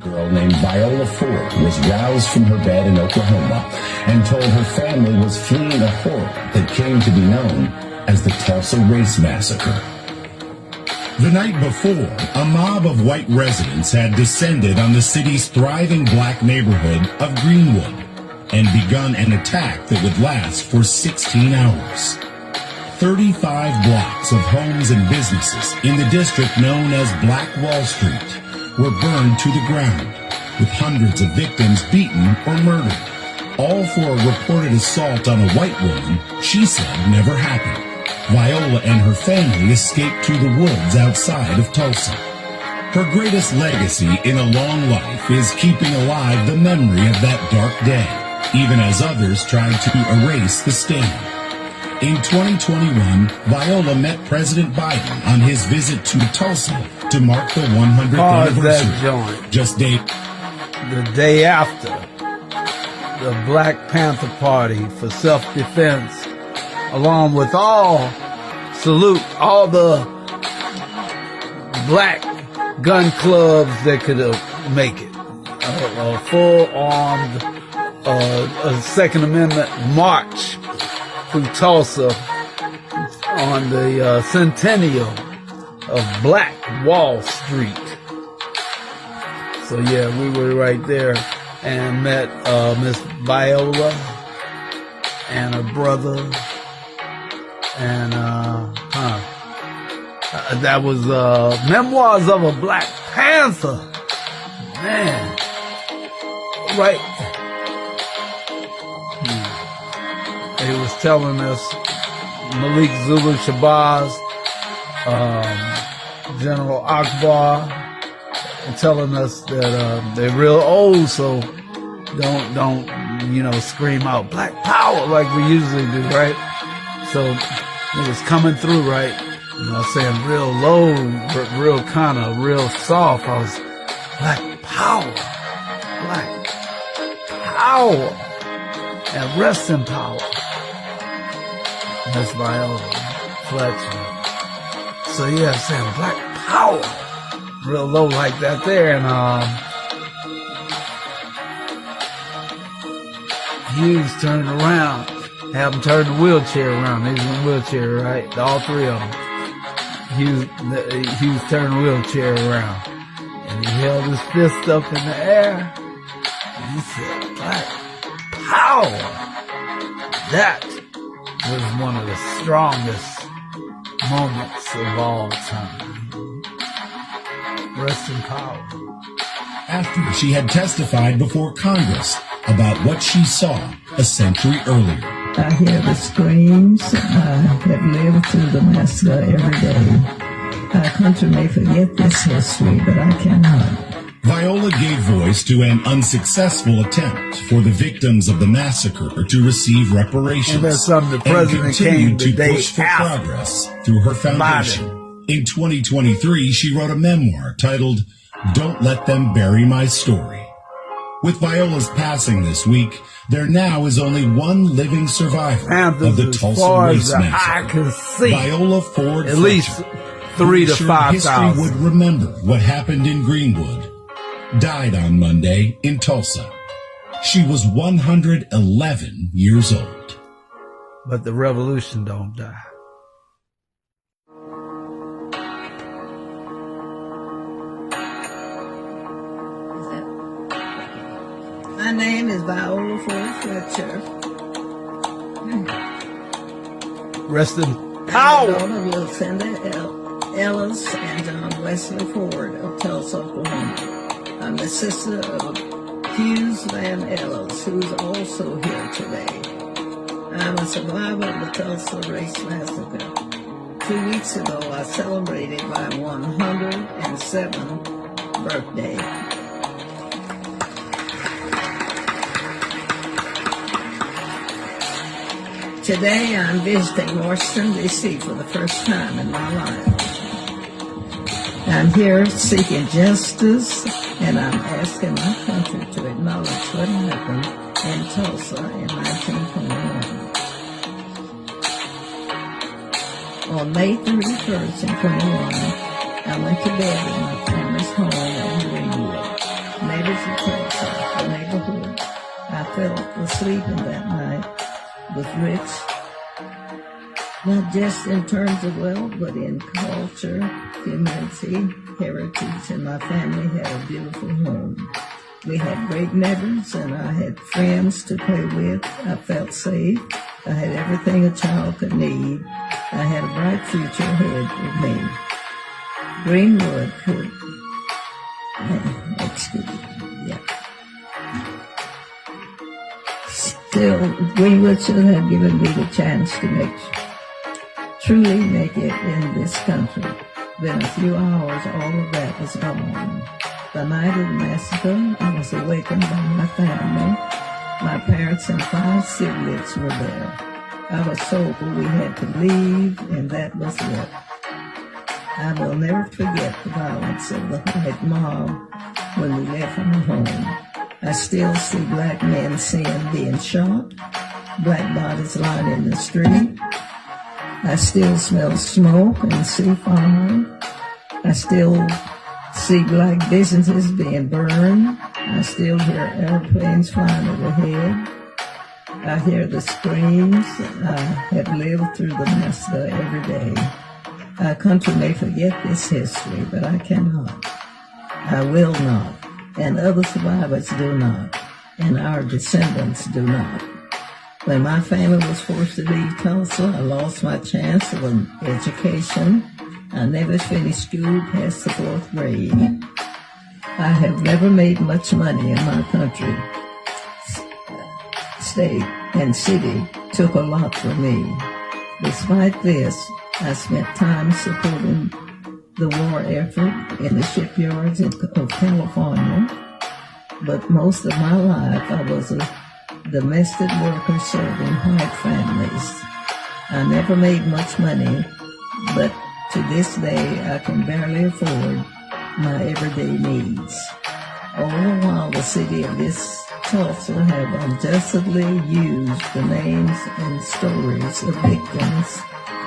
Girl named Viola Ford was roused from her bed in Oklahoma and told her family was fleeing a horror that came to be known as the Tulsa Race Massacre. The night before, a mob of white residents had descended on the city's thriving black neighborhood of Greenwood and begun an attack that would last for 16 hours. 35 blocks of homes and businesses in the district known as Black Wall Street were burned to the ground, with hundreds of victims beaten or murdered, all for a reported assault on a white woman she said never happened. Viola and her family escaped to the woods outside of Tulsa. Her greatest legacy in a long life is keeping alive the memory of that dark day, even as others tried to erase the stain. In 2021, Viola met President Biden on his visit to Tulsa to mark the 100th anniversary. Just the day after the Black Panther Party for self-defense, along with salute all the black gun clubs that could make it. A full-armed Second Amendment march through Tulsa on the Centennial of Black Wall Street. So yeah, we were right there and met Miss Viola and her brother, and that was Memoirs of a Black Panther. Man, right. He was telling us Malik Zulu Shabazz, General Akbar, and telling us that they're real old, so don't scream out Black Power like we usually do, right? So it was coming through, right? Saying real low, real kind of real soft. I was Black Power, Black Power, and rest in power. Miss Viola, Fletcher. So yeah, saying Black Power, real low like that there, and Hughes turned around, have him turn the wheelchair around. He's in a wheelchair, right? All three of them. Hughes turned the wheelchair around, and he held his fist up in the air, and he said, Black Power. That was one of the strongest moments of all time. Rest in power. After she had testified before Congress about what she saw a century earlier. I hear the screams. I have lived through the massacre every day. Our country may forget this history, but I cannot. Viola gave voice to an unsuccessful attempt for the victims of the massacre to receive reparations, and that's something the president continued came to push for progress through her foundation. Biden. In 2023, she wrote a memoir titled Don't Let Them Bury My Story. With Viola's passing this week, there now is only one living survivor of the Tulsa Race Massacre. I can see Viola Ford at least 3,000 to 5,000. History would remember what happened in Greenwood. Died on Monday in Tulsa. She was 111 years old. But the revolution don't die. My name is Viola Ford Fletcher. Rest in power. I'm the daughter of Lucinda Ellis and John Wesley Ford of Tulsa, Oklahoma. I'm the sister of Hughes Van Ellis, who's also here today. I'm a survivor of the Tulsa Race Massacre. 2 weeks ago, I celebrated my 107th birthday. Today, I'm visiting Washington, D.C. for the first time in my life. I'm here seeking justice, and I'm asking my country to acknowledge what happened in Tulsa in 1921. On May 31st in 21, I went to bed in my family's home in Greenwood. neighbors of Tulsa, the neighborhood I fell asleep in that night was rich, not just in terms of wealth, but in culture, community, heritage, and my family had a beautiful home. We had great neighbors, and I had friends to play with. I felt safe. I had everything a child could need. I had a bright future ahead of me. Greenwood could, Still, Greenwood should have given me the chance to truly make it in this country. Within a few hours, all of that was gone. The night of the massacre, I was awakened by my family. My parents and 5 siblings were there. I was told we had to leave, and that was it. I will never forget the violence of the white mob when we left our home. I still see black men being shot, black bodies lying in the street. I still smell smoke and see fire. I still see black businesses being burned. I still hear airplanes flying overhead. I hear the screams. I have lived through the massacre every day. Our country may forget this history, but I cannot. I will not. And other survivors do not. And our descendants do not. When my family was forced to leave Tulsa, I lost my chance of an education. I never finished school past the 4th grade. I have never made much money in my country. State and city took a lot from me. Despite this, I spent time supporting the war effort in the shipyards of California. But most of my life, I was a domestic worker serving white families. I never made much money, but to this day, I can barely afford my everyday needs. All the while, the city of this Tulsa have unjustly used the names and stories of victims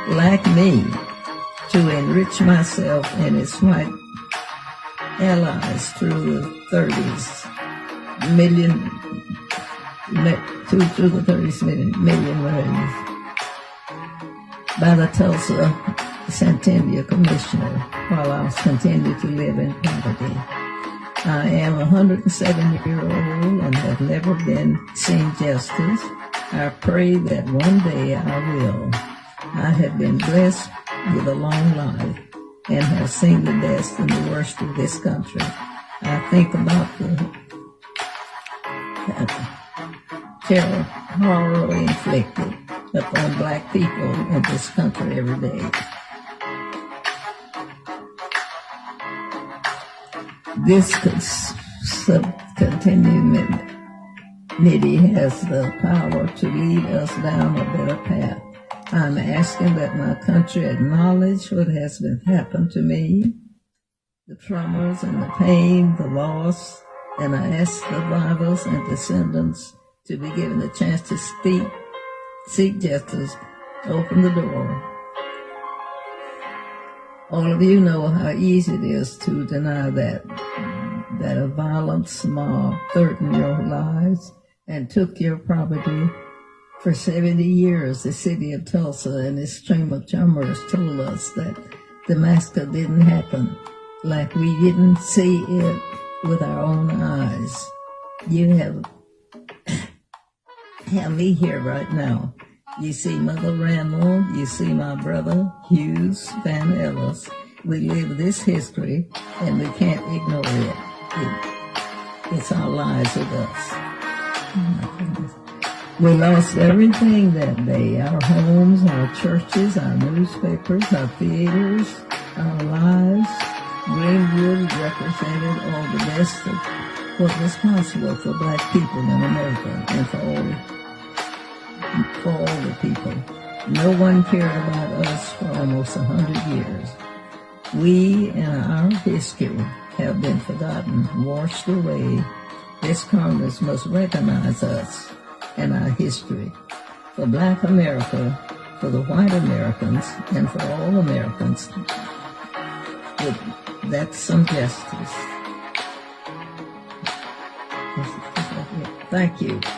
like me to enrich myself and its white allies through the 30s million raised by the Tulsa Centennial Commissioner while I was continuing to live in poverty. I am 107-year-old and have never been seen justice. I pray that one day I will. I have been blessed with a long life and have seen the best and the worst of this country. I think about the terror, horror inflicted upon black people in this country every day. This committee has the power to lead us down a better path. I'm asking that my country acknowledge what has been happened to me, the traumas and the pain, the loss, and I ask survivors and descendants to be given a chance to seek justice, open the door. All of you know how easy it is to deny that a violent mob threatened your lives and took your property. For 70 years, the city of Tulsa and its Chamber of Commerce told us that the massacre didn't happen, like we didn't see it with our own eyes. You have me here right now. You see Mother Randall, you see my brother Hughes Van Ellis. We live this history and we can't ignore it. It's our lives with us. We lost everything that day, our homes, our churches, our newspapers, our theaters, our lives. Greenwood represented all the best of what was possible for black people in America and for all the people. No one cared about us for almost 100 years. We and our history have been forgotten, washed away. This Congress must recognize us and our history. For black America, for the white Americans, and for all Americans, that's some justice. Thank you. I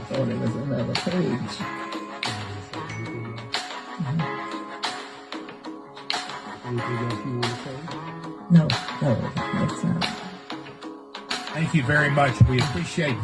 thought it was another page. Anything else you want to say? No, that's not. Thank you very much. We appreciate